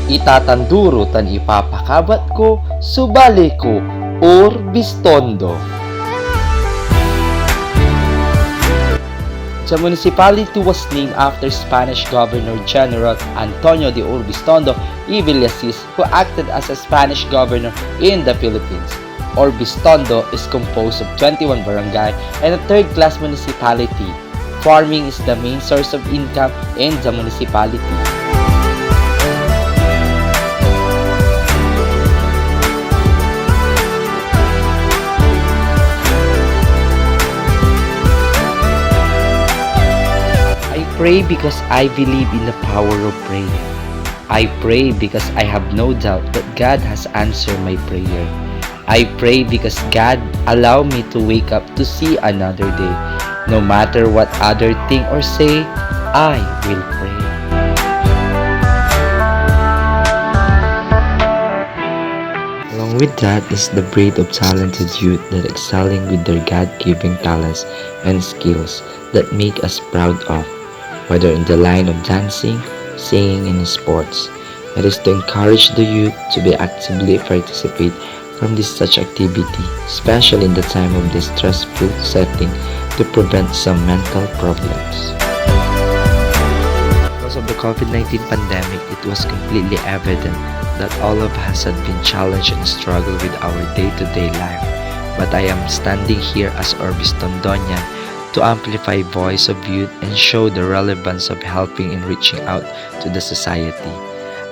Itatanduro tan ipapakabat ko, subali ko, Urbiztondo. The municipality was named after Spanish Governor General Antonio de Urbiztondo y Villasis, who acted as a Spanish governor in the Philippines. Urbiztondo is composed of 21 barangay and a third-class municipality. Farming is the main source of income in the municipality. I pray because I believe in the power of prayer. I pray because I have no doubt that God has answered my prayer. I pray because God allowed me to wake up to see another day. No matter what other think or say, I will pray. Along with that is the breed of talented youth that excelling with their God-given talents and skills that make us proud of. Whether in the line of dancing, singing, and sports, it is to encourage the youth to be actively participate from this such activity, especially in the time of this stressful setting, to prevent some mental problems. Because of the COVID-19 pandemic, it was completely evident that all of us had been challenged and struggled with our day-to-day life. But I am standing here as Urbiztondonian to amplify voice of youth and show the relevance of helping and reaching out to the society.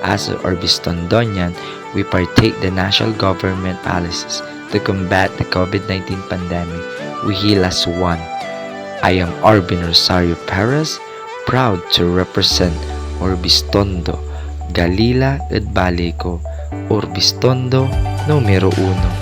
As an Urbiztondonian, we partake the national government policies to combat the COVID-19 pandemic. We heal as one. I am Arvin Rosario Perez, proud to represent Urbiztondo, Galila at Bale ko, Urbiztondo numero 1.